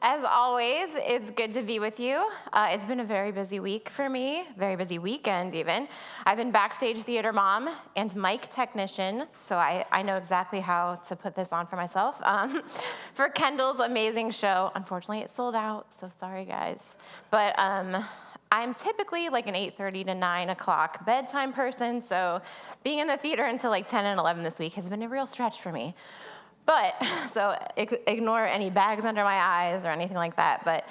As always, it's good to be with you. It's been a very busy week for me, very busy weekend even. I've been backstage theater mom and mic technician, so I know exactly how to put this on for myself. For Kendall's amazing show. Unfortunately, it sold out, so sorry guys. But I'm typically like an 8:30 to 9 o'clock bedtime person, so being in the theater until like 10 and 11 this week has been a real stretch for me. But, so ignore any bags under my eyes or anything like that. But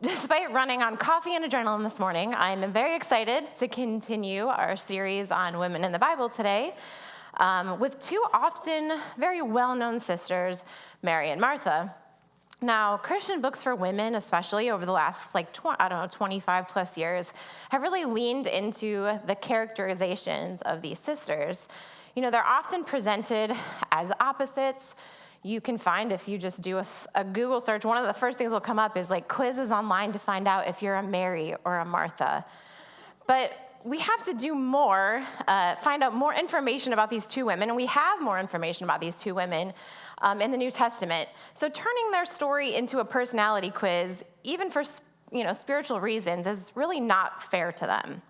despite running on coffee and adrenaline this morning, I'm very excited to continue our series on women in the Bible today with two often very well-known sisters, Mary and Martha. Now, Christian books for women, especially over the last 25 plus years, have really leaned into the characterizations of these sisters. You know, they're often presented as opposites. You can find, if you just do a Google search, one of the first things that will come up is like quizzes online to find out if you're a Mary or a Martha. But we have to do more, find out more information about these two women, and we have more information about these two women in the New Testament. So turning their story into a personality quiz, even for spiritual reasons, is really not fair to them.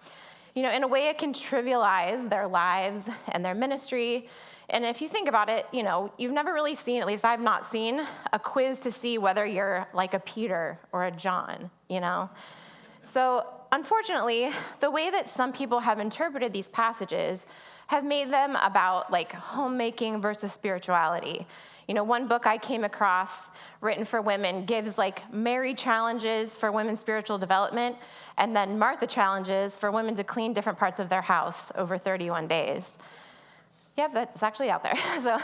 You know, in a way, it can trivialize their lives and their ministry. And if you think about it, you know, you've never really seen, at least I've not seen, a quiz to see whether you're like a Peter or a John, you know? So unfortunately, the way that some people have interpreted these passages have made them about like homemaking versus spirituality. You know, one book I came across written for women gives like Mary challenges for women's spiritual development and then Martha challenges for women to clean different parts of their house over 31 days. Yep, that's actually out there. So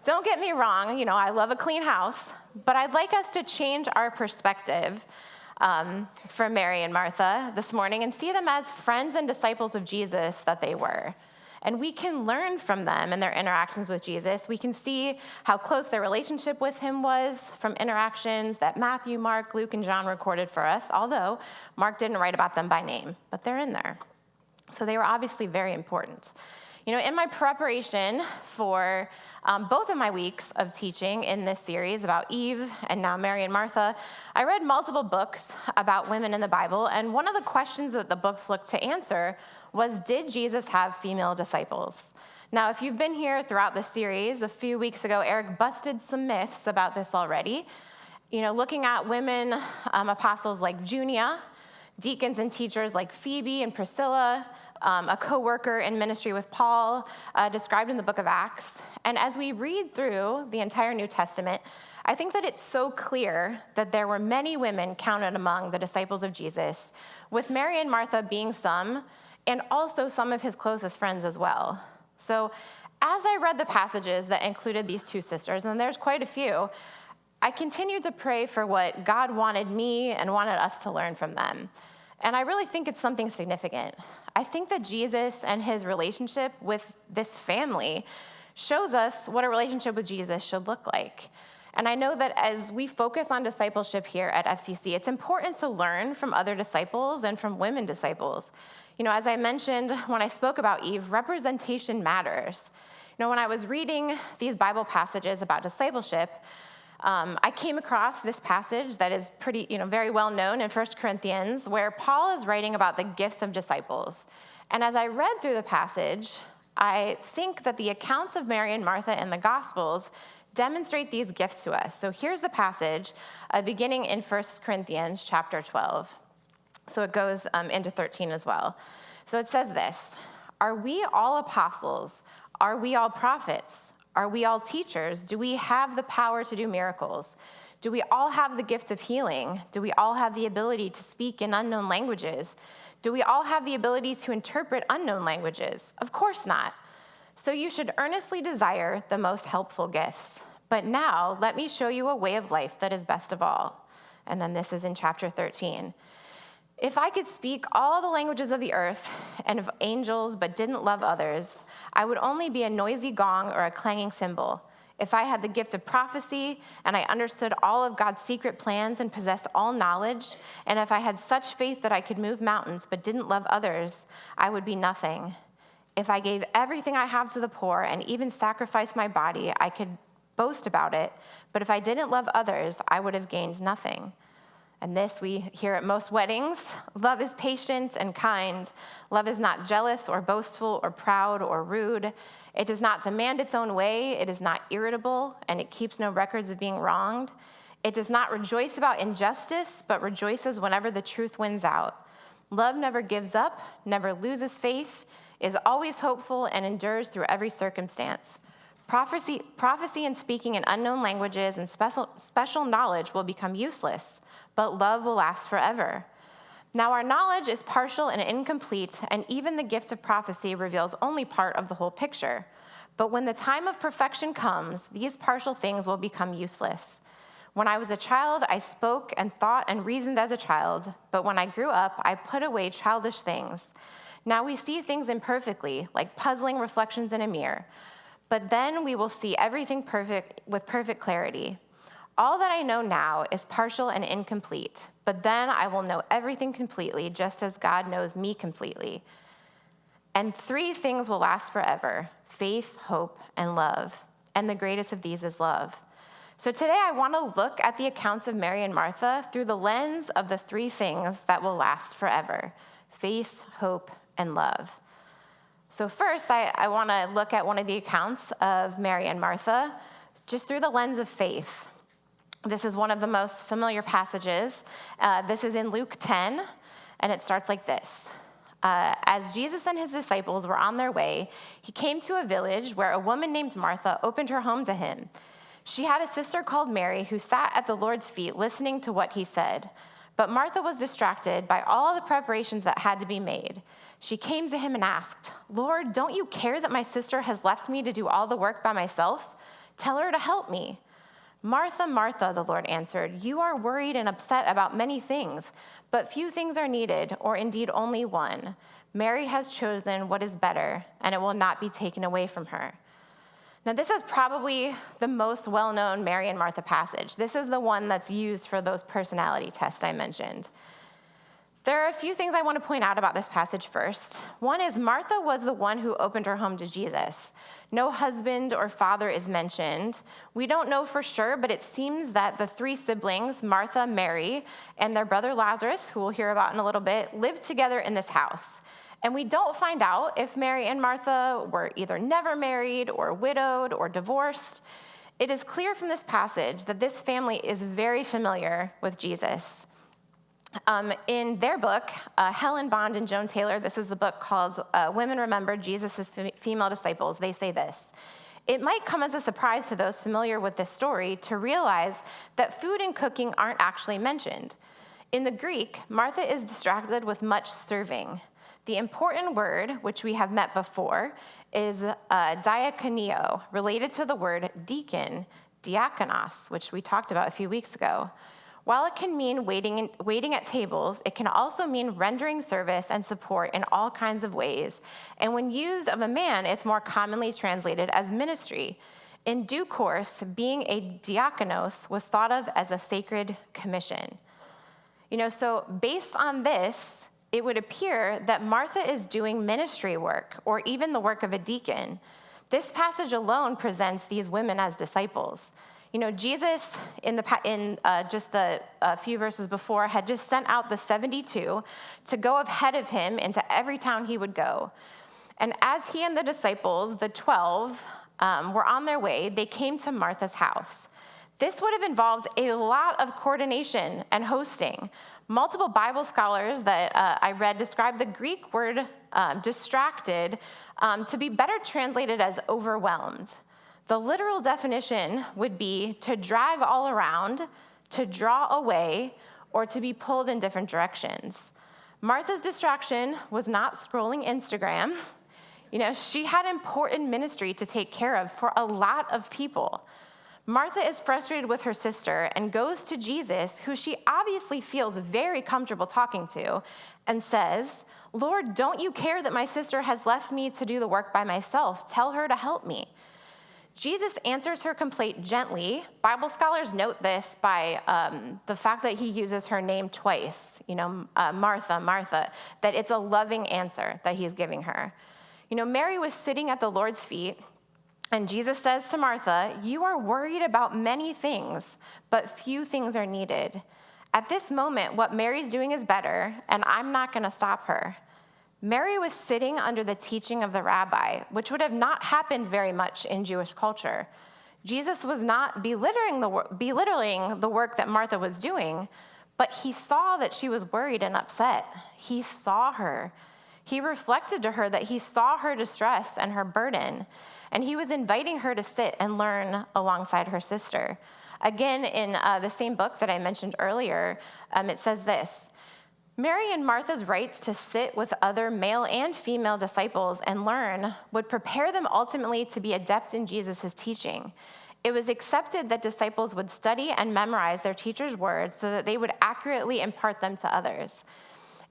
don't get me wrong, you know, I love a clean house, but I'd like us to change our perspective for Mary and Martha this morning and see them as friends and disciples of Jesus that they were. And we can learn from them and their interactions with Jesus. We can see how close their relationship with him was from interactions that Matthew, Mark, Luke, and John recorded for us, although Mark didn't write about them by name, but they're in there. So they were obviously very important. You know, in my preparation for both of my weeks of teaching in this series about Eve and now Mary and Martha, I read multiple books about women in the Bible, and one of the questions that the books looked to answer was, did Jesus have female disciples? Now, if you've been here throughout the series, a few weeks ago, Eric busted some myths about this already. You know, looking at women apostles like Junia, deacons and teachers like Phoebe and Priscilla, a co-worker in ministry with Paul, described in the book of Acts. And as we read through the entire New Testament, I think that it's so clear that there were many women counted among the disciples of Jesus, with Mary and Martha being some, and also some of his closest friends as well. So as I read the passages that included these two sisters, and there's quite a few, I continued to pray for what God wanted me and wanted us to learn from them. And I really think it's something significant. I think that Jesus and his relationship with this family shows us what a relationship with Jesus should look like. And I know that as we focus on discipleship here at FCC, it's important to learn from other disciples and from women disciples. You know, as I mentioned when I spoke about Eve, representation matters. You know, when I was reading these Bible passages about discipleship, I came across this passage that is pretty, very well known in 1 Corinthians, where Paul is writing about the gifts of disciples. And as I read through the passage, I think that the accounts of Mary and Martha in the Gospels demonstrate these gifts to us. So here's the passage, beginning in 1 Corinthians chapter 12. So it goes into 13 as well. So it says this, "Are we all apostles? Are we all prophets? Are we all teachers? Do we have the power to do miracles? Do we all have the gift of healing? Do we all have the ability to speak in unknown languages? Do we all have the ability to interpret unknown languages? Of course not. So you should earnestly desire the most helpful gifts. But now let me show you a way of life that is best of all." And then this is in chapter 13. "If I could speak all the languages of the earth and of angels but didn't love others, I would only be a noisy gong or a clanging cymbal. If I had the gift of prophecy and I understood all of God's secret plans and possessed all knowledge, and if I had such faith that I could move mountains but didn't love others, I would be nothing. If I gave everything I have to the poor and even sacrificed my body, I could boast about it, but if I didn't love others, I would have gained nothing. And this we hear at most weddings. Love is patient and kind. Love is not jealous or boastful or proud or rude. It does not demand its own way. It is not irritable, and it keeps no records of being wronged. It does not rejoice about injustice, but rejoices whenever the truth wins out. Love never gives up, never loses faith, is always hopeful, and endures through every circumstance. Prophecy and speaking in unknown languages and special knowledge will become useless, but love will last forever. Now our knowledge is partial and incomplete, and even the gift of prophecy reveals only part of the whole picture. But when the time of perfection comes, these partial things will become useless. When I was a child, I spoke and thought and reasoned as a child, but when I grew up, I put away childish things. Now we see things imperfectly, like puzzling reflections in a mirror. But then we will see everything with perfect clarity. All that I know now is partial and incomplete, but then I will know everything completely, just as God knows me completely. And 3 things will last forever: faith, hope, and love. And the greatest of these is love. So today I want to look at the accounts of Mary and Martha through the lens of the 3 things that will last forever: faith, hope, and love. So first, I want to look at one of the accounts of Mary and Martha just through the lens of faith. This is one of the most familiar passages. This is in Luke 10, and it starts like this. As Jesus and his disciples were on their way, he came to a village where a woman named Martha opened her home to him. She had a sister called Mary who sat at the Lord's feet listening to what he said. But Martha was distracted by all the preparations that had to be made. She came to him and asked, "Lord, don't you care that my sister has left me to do all the work by myself? Tell her to help me." "Martha, Martha," the Lord answered, "you are worried and upset about many things, but few things are needed, or indeed only one. Mary has chosen what is better, and it will not be taken away from her." Now, this is probably the most well-known Mary and Martha passage. This is the one that's used for those personality tests I mentioned. There are a few things I want to point out about this passage first. One is Martha was the one who opened her home to Jesus. No husband or father is mentioned. We don't know for sure, but it seems that the 3 siblings, Martha, Mary, and their brother Lazarus, who we'll hear about in a little bit, lived together in this house. And we don't find out if Mary and Martha were either never married or widowed or divorced. It is clear from this passage that this family is very familiar with Jesus. In their book, Helen Bond and Joan Taylor, this is the book called Women Remember Jesus' Female Disciples, they say this: "It might come as a surprise to those familiar with this story to realize that food and cooking aren't actually mentioned. In the Greek, Martha is distracted with much serving. The important word, which we have met before, is diakonio, related to the word deacon, diakonos, which we talked about a few weeks ago. While it can mean waiting at tables, it can also mean rendering service and support in all kinds of ways. And when used of a man, it's more commonly translated as ministry. In due course, being a diakonos was thought of as a sacred commission." So based on this, it would appear that Martha is doing ministry work, or even the work of a deacon. This passage alone presents these women as disciples. Jesus, in just a few verses before, had just sent out the 72 to go ahead of him into every town he would go. And as he and the disciples, the 12, were on their way, they came to Martha's house. This would have involved a lot of coordination and hosting. Multiple Bible scholars that I read describe the Greek word distracted to be better translated as overwhelmed. The literal definition would be to drag all around, to draw away, or to be pulled in different directions. Martha's distraction was not scrolling Instagram. She had important ministry to take care of for a lot of people. Martha is frustrated with her sister and goes to Jesus, who she obviously feels very comfortable talking to, and says, "Lord, don't you care that my sister has left me to do the work by myself? Tell her to help me." Jesus answers her complaint gently. Bible scholars note this by the fact that he uses her name twice, Martha, Martha, that it's a loving answer that he's giving her. Mary was sitting at the Lord's feet, And Jesus says to Martha, "You are worried about many things, but few things are needed. At this moment, what Mary's doing is better, and I'm not going to stop her." Mary was sitting under the teaching of the rabbi, which would have not happened very much in Jewish culture. Jesus was not belittling the work that Martha was doing, but he saw that she was worried and upset. He saw her. He reflected to her that he saw her distress and her burden, and he was inviting her to sit and learn alongside her sister. Again, in the same book that I mentioned earlier, it says this: Mary and Martha's rights to sit with other male and female disciples and learn would prepare them ultimately to be adept in Jesus' teaching. It was accepted that disciples would study and memorize their teacher's words so that they would accurately impart them to others.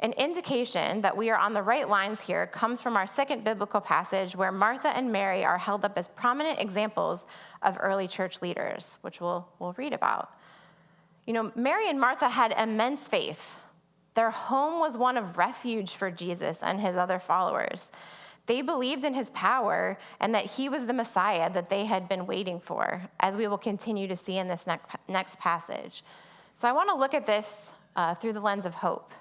An indication that we are on the right lines here comes from our second biblical passage where Martha and Mary are held up as prominent examples of early church leaders, which we'll read about. Mary and Martha had immense faith. Their home was one of refuge for Jesus and his other followers. They believed in his power and that he was the Messiah that they had been waiting for, as we will continue to see in this next passage. So I want to look at this through the lens of hope.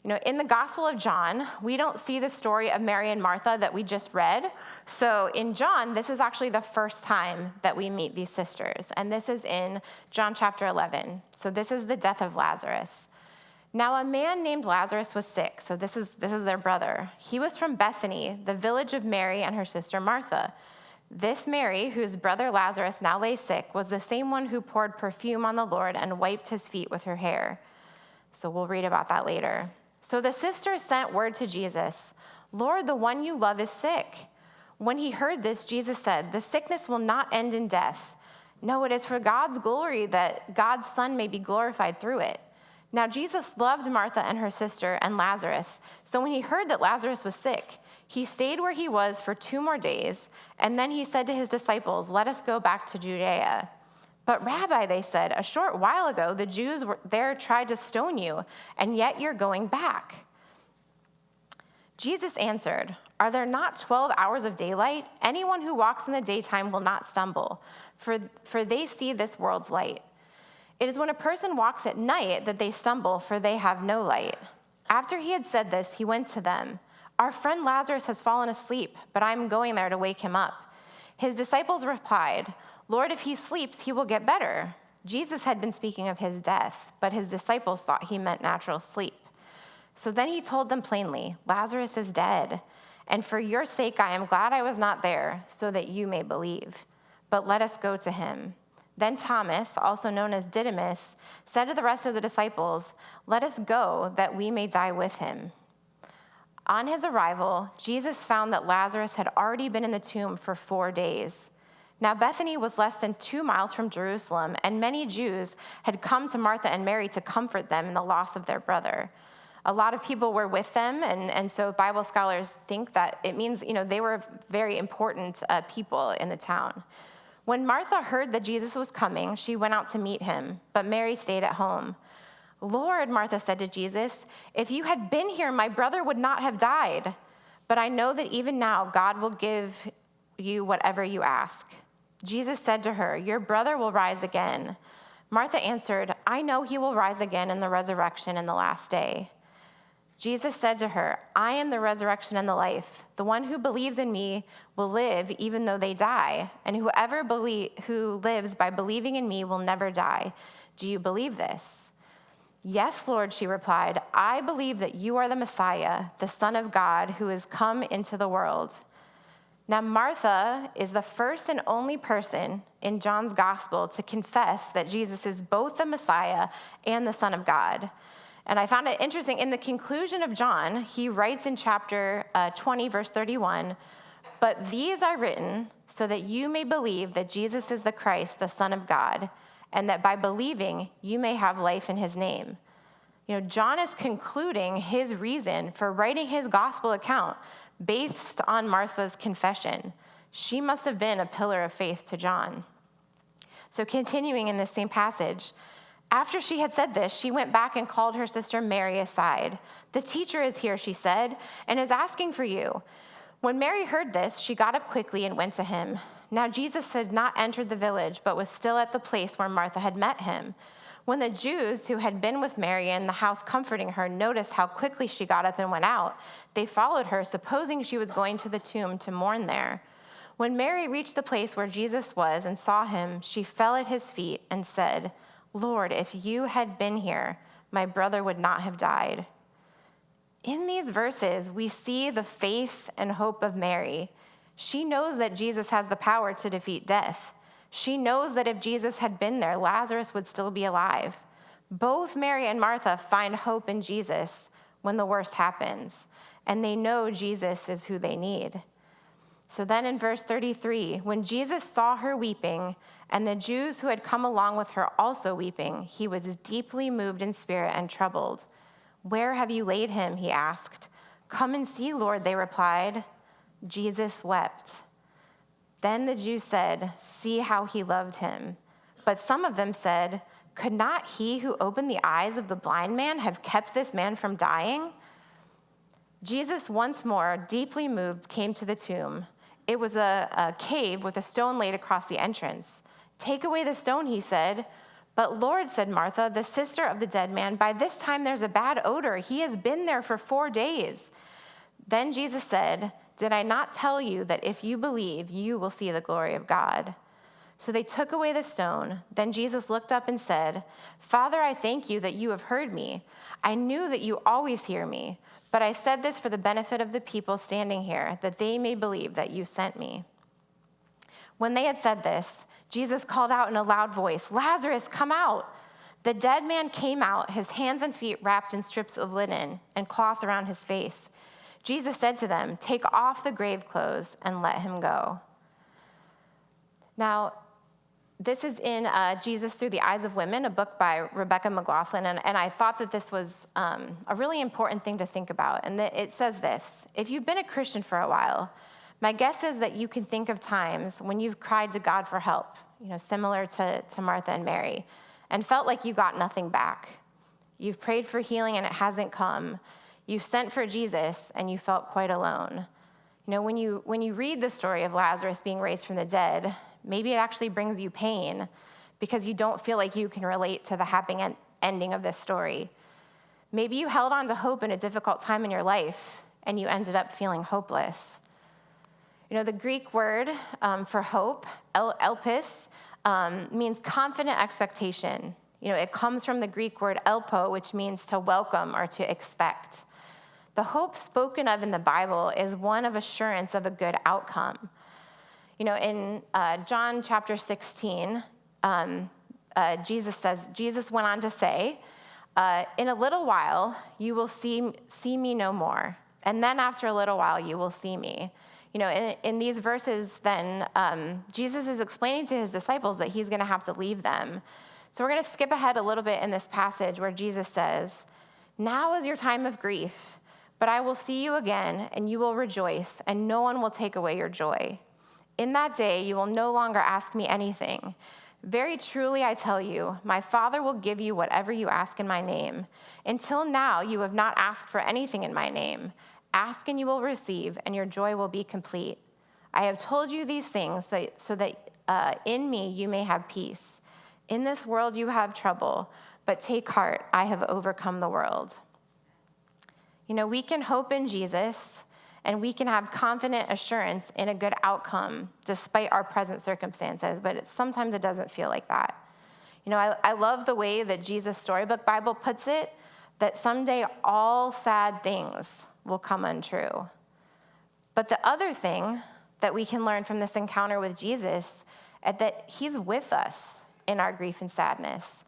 In the Gospel of John, we don't see the story of Mary and Martha that we just read. So in John, this is actually the first time that we meet these sisters. And this is in John chapter 11. So this is the death of Lazarus. Now a man named Lazarus was sick. So this is their brother. He was from Bethany, the village of Mary and her sister Martha. This Mary, whose brother Lazarus now lay sick, was the same one who poured perfume on the Lord and wiped his feet with her hair. So we'll read about that later. So the sisters sent word to Jesus, "Lord, the one you love is sick." When he heard this, Jesus said, "The sickness will not end in death. No, it is for God's glory that God's Son may be glorified through it." Now Jesus loved Martha and her sister and Lazarus. So when he heard that Lazarus was sick, he stayed where he was for 2 more days. And then he said to his disciples, "Let us go back to Judea." "But Rabbi," they said, "a short while ago the Jews were there tried to stone you, and yet you're going back." Jesus answered, "Are there not 12 hours of daylight? Anyone who walks in the daytime will not stumble, for they see this world's light. It is when a person walks at night that they stumble, for they have no light." After he had said this, he went to them. "Our friend Lazarus has fallen asleep, but I am going there to wake him up." His disciples replied, "Lord, if he sleeps, he will get better." Jesus had been speaking of his death, but his disciples thought he meant natural sleep. So then he told them plainly, "Lazarus is dead, and for your sake I am glad I was not there, so that you may believe. But let us go to him." Then Thomas, also known as Didymus, said to the rest of the disciples, "Let us go, that we may die with him." On his arrival, Jesus found that Lazarus had already been in the tomb for 4 days. Now Bethany was less than 2 miles from Jerusalem, and many Jews had come to Martha and Mary to comfort them in the loss of their brother. A lot of people were with them, and so Bible scholars think that it means they were very important people in the town. When Martha heard that Jesus was coming, she went out to meet him, but Mary stayed at home. "Lord," Martha said to Jesus, "if you had been here, my brother would not have died. But I know that even now God will give you whatever you ask." Jesus said to her, "Your brother will rise again." Martha answered, "I know he will rise again in the resurrection in the last day." Jesus said to her, "I am the resurrection and the life. The one who believes in me will live even though they die, and who lives by believing in me will never die. Do you believe this?" "Yes, Lord," she replied. "I believe that you are the Messiah, the Son of God, who has come into the world." Now, Martha is the first and only person in John's gospel to confess that Jesus is both the Messiah and the Son of God. And I found it interesting. In the conclusion of John, he writes in chapter 20, verse 31, "But these are written so that you may believe that Jesus is the Christ, the Son of God, and that by believing you may have life in his name." John is concluding his reason for writing his gospel account based on Martha's confession. She must have been a pillar of faith to John. So continuing in this same passage, after she had said this, she went back and called her sister Mary aside. "The teacher is here," she said, "and is asking for you." When Mary heard this, she got up quickly and went to him. Now Jesus had not entered the village, but was still at the place where Martha had met him. When the Jews who had been with Mary in the house comforting her noticed how quickly she got up and went out, they followed her, supposing she was going to the tomb to mourn there. When Mary reached the place where Jesus was and saw him, she fell at his feet and said, "Lord, if you had been here, my brother would not have died." In these verses, we see the faith and hope of Mary. She knows that Jesus has the power to defeat death. She knows that if Jesus had been there, Lazarus would still be alive. Both Mary and Martha find hope in Jesus when the worst happens, and they know Jesus is who they need. So then in verse 33, when Jesus saw her weeping, and the Jews who had come along with her also weeping, he was deeply moved in spirit and troubled. "Where have you laid him?" he asked. "Come and see, Lord," they replied. Jesus wept. Then the Jews said, "See how he loved him." But some of them said, "Could not he who opened the eyes of the blind man have kept this man from dying?" Jesus, once more, deeply moved, came to the tomb. It was a cave with a stone laid across the entrance. "Take away the stone," he said. "But Lord," said Martha, the sister of the dead man, "by this time there's a bad odor. He has been there for 4 days." Then Jesus said, "Did I not tell you that if you believe, you will see the glory of God?" So they took away the stone. Then Jesus looked up and said, "Father, I thank you that you have heard me. I knew that you always hear me, but I said this for the benefit of the people standing here, that they may believe that you sent me." When they had said this, Jesus called out in a loud voice, "Lazarus, come out!" The dead man came out, his hands and feet wrapped in strips of linen and cloth around his face. Jesus said to them, "Take off the grave clothes and let him go." Now, this is in Jesus Through the Eyes of Women, a book by Rebecca McLaughlin, and I thought that this was a really important thing to think about. And it says this: if you've been a Christian for a while, my guess is that you can think of times when you've cried to God for help, similar to Martha and Mary, and felt like you got nothing back. You've prayed for healing and it hasn't come. You've sent for Jesus and you felt quite alone. When you read the story of Lazarus being raised from the dead, maybe it actually brings you pain because you don't feel like you can relate to the happy ending of this story. Maybe you held on to hope in a difficult time in your life and you ended up feeling hopeless. The Greek word for hope, elpis, means confident expectation. It comes from the Greek word elpo, which means to welcome or to expect. The hope spoken of in the Bible is one of assurance of a good outcome. In John chapter 16, Jesus went on to say, "In a little while you will see me no more, and then after a little while you will see me." In these verses, then, Jesus is explaining to his disciples that he's going to have to leave them. So we're going to skip ahead a little bit in this passage where Jesus says, "Now is your time of grief, but I will see you again, and you will rejoice, and no one will take away your joy. In that day you will no longer ask me anything. Very truly I tell you, my Father will give you whatever you ask in my name. Until now you have not asked for anything in my name. Ask and you will receive, and your joy will be complete. I have told you these things so that in me you may have peace. In this world you have trouble, but take heart, I have overcome the world." We can hope in Jesus, and we can have confident assurance in a good outcome despite our present circumstances, but sometimes it doesn't feel like that. I love the way that Jesus' Storybook Bible puts it, that someday all sad things will come untrue. But the other thing that we can learn from this encounter with Jesus is that he's with us in our grief and sadness.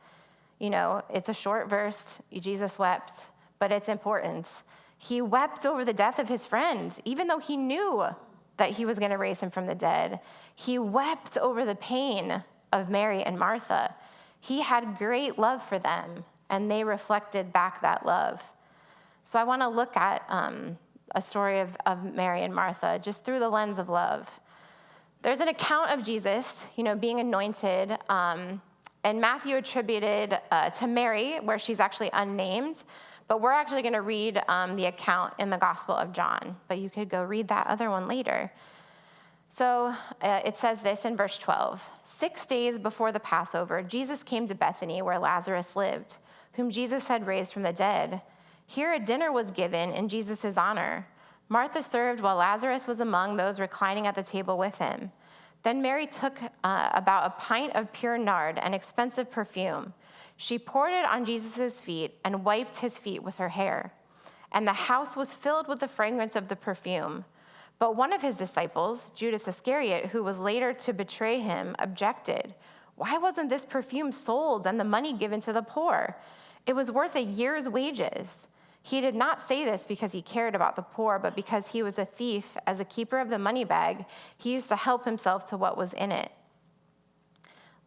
It's a short verse, Jesus wept, but it's important. He wept over the death of his friend, even though he knew that he was going to raise him from the dead. He wept over the pain of Mary and Martha. He had great love for them, and they reflected back that love. So I want to look at a story of Mary and Martha just through the lens of love. There's an account of Jesus, being anointed, and Matthew attributed to Mary, where she's actually unnamed, but we're actually going to read the account in the Gospel of John, but you could go read that other one later. So it says this in verse 12. 6 days before the Passover, Jesus came to Bethany where Lazarus lived, whom Jesus had raised from the dead. Here a dinner was given in Jesus' honor. Martha served while Lazarus was among those reclining at the table with him. Then Mary took about a pint of pure nard, an expensive perfume. She poured it on Jesus' feet and wiped his feet with her hair. And the house was filled with the fragrance of the perfume. But one of his disciples, Judas Iscariot, who was later to betray him, objected. Why wasn't this perfume sold and the money given to the poor? It was worth a year's wages. He did not say this because he cared about the poor, but because he was a thief. As a keeper of the money bag, he used to help himself to what was in it.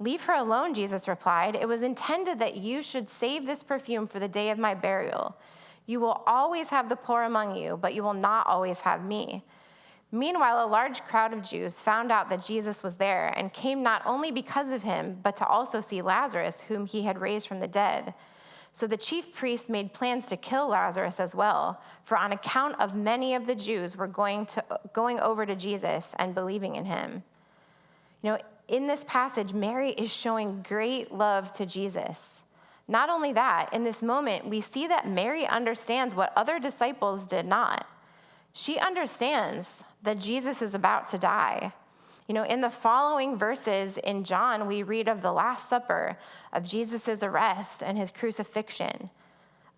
Leave her alone, Jesus replied. It was intended that you should save this perfume for the day of my burial. You will always have the poor among you, but you will not always have me. Meanwhile, a large crowd of Jews found out that Jesus was there and came not only because of him, but to also see Lazarus, whom he had raised from the dead. So the chief priests made plans to kill Lazarus as well, for on account of many of the Jews were going over to Jesus and believing in him. In this passage, Mary is showing great love to Jesus. Not only that, in this moment, we see that Mary understands what other disciples did not. She understands that Jesus is about to die. In the following verses in John, we read of the Last Supper, of Jesus' arrest and his crucifixion.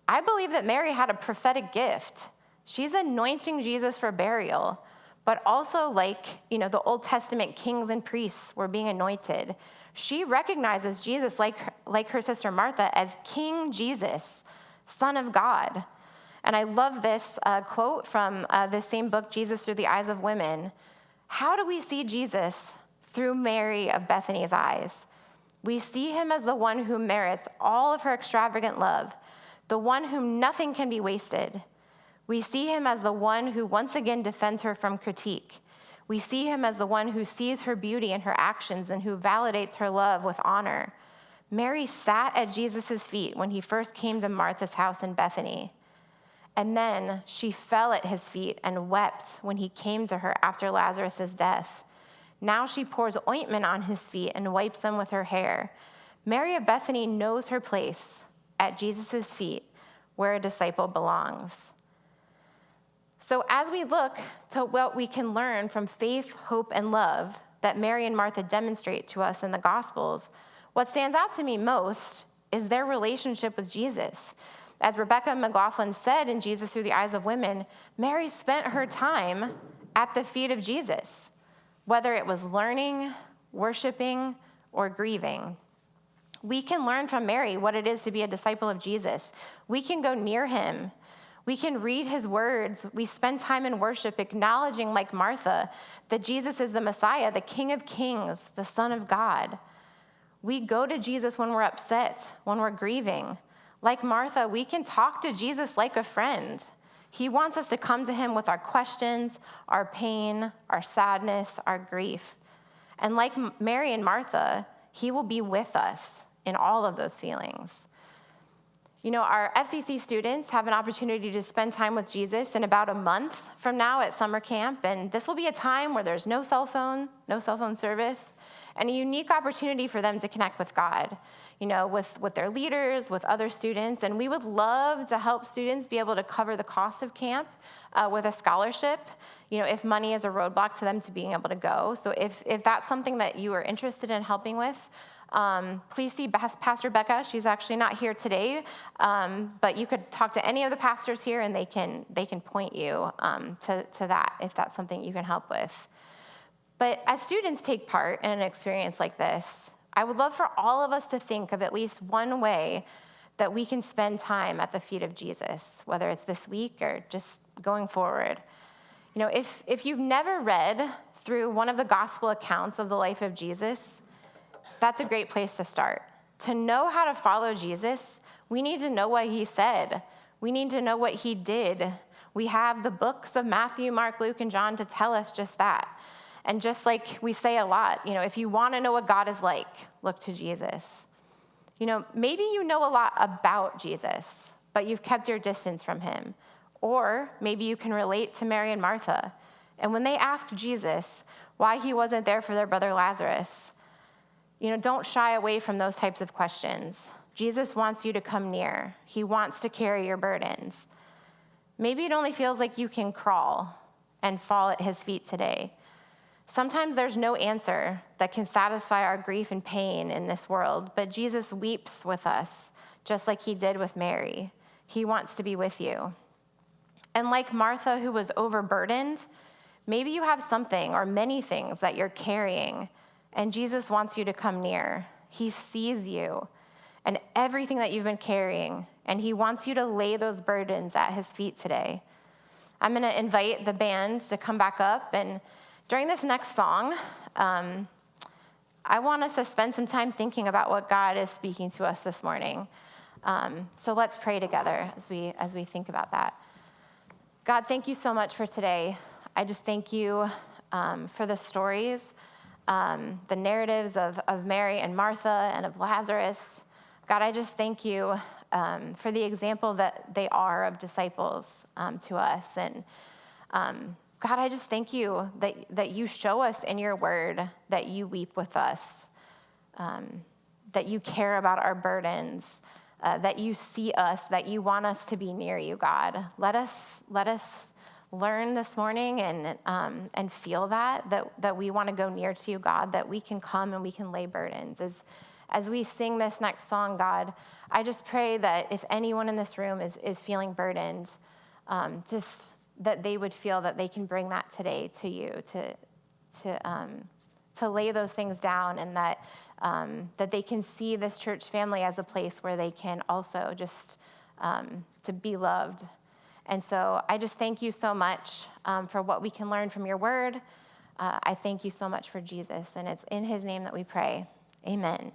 I believe that Mary had a prophetic gift. She's anointing Jesus for burial, but also like, the Old Testament kings and priests were being anointed. She recognizes Jesus, like her sister Martha, as King Jesus, Son of God. And I love this quote from the same book, Jesus Through the Eyes of Women. How do we see Jesus through Mary of Bethany's eyes? We see him as the one who merits all of her extravagant love, the one whom nothing can be wasted. We see him as the one who once again defends her from critique. We see him as the one who sees her beauty in her actions and who validates her love with honor. Mary sat at Jesus' feet when he first came to Martha's house in Bethany. And then she fell at his feet and wept when he came to her after Lazarus' death. Now she pours ointment on his feet and wipes them with her hair. Mary of Bethany knows her place at Jesus' feet, where a disciple belongs. So as we look to what we can learn from faith, hope, and love that Mary and Martha demonstrate to us in the Gospels, what stands out to me most is their relationship with Jesus. As Rebecca McLaughlin said in Jesus Through the Eyes of Women, Mary spent her time at the feet of Jesus, whether it was learning, worshiping, or grieving. We can learn from Mary what it is to be a disciple of Jesus. We can go near him. We can read his words. We spend time in worship, acknowledging, like Martha, that Jesus is the Messiah, the King of Kings, the Son of God. We go to Jesus when we're upset, when we're grieving. Like Martha, we can talk to Jesus like a friend. He wants us to come to him with our questions, our pain, our sadness, our grief. And like Mary and Martha, he will be with us in all of those feelings. Our FCC students have an opportunity to spend time with Jesus in about a month from now at summer camp, and this will be a time where there's no cell phone service, and a unique opportunity for them to connect with God, with their leaders, with other students. And we would love to help students be able to cover the cost of camp with a scholarship, if money is a roadblock to them to being able to go. So if that's something that you are interested in helping with, please see Pastor Becca. She's actually not here today, but you could talk to any of the pastors here, and they can point you to that if that's something you can help with. But as students take part in an experience like this, I would love for all of us to think of at least one way that we can spend time at the feet of Jesus, whether it's this week or just going forward. If you've never read through one of the gospel accounts of the life of Jesus, that's a great place to start. To know how to follow Jesus, we need to know what he said. We need to know what he did. We have the books of Matthew, Mark, Luke, and John to tell us just that. And just like we say a lot, if you want to know what God is like, look to Jesus. Maybe you know a lot about Jesus, but you've kept your distance from him. Or maybe you can relate to Mary and Martha. And when they asked Jesus, why he wasn't there for their brother Lazarus. Don't shy away from those types of questions. Jesus wants you to come near. He wants to carry your burdens. Maybe it only feels like you can crawl and fall at his feet today. Sometimes there's no answer that can satisfy our grief and pain in this world, but Jesus weeps with us, just like he did with Mary. He wants to be with you. And like Martha, who was overburdened, maybe you have something or many things that you're carrying, and Jesus wants you to come near. He sees you and everything that you've been carrying, and he wants you to lay those burdens at his feet today. I'm going to invite the band to come back up, and during this next song, I want us to spend some time thinking about what God is speaking to us this morning. So let's pray together as we think about that. God, thank you so much for today. I just thank you for the stories, the narratives of Mary and Martha and of Lazarus. God, I just thank you for the example that they are of disciples to us. And God, I just thank you that you show us in your word that you weep with us, that you care about our burdens, that you see us, that you want us to be near you, God. Let us learn this morning and feel that we want to go near to you, God, that we can come and we can lay burdens. As we sing this next song, God, I just pray that if anyone in this room is feeling burdened, just that they would feel that they can bring that today to you, to lay those things down, and that they can see this church family as a place where they can also just to be loved. And so I just thank you so much for what we can learn from your word. I thank you so much for Jesus, and it's in his name that we pray. Amen.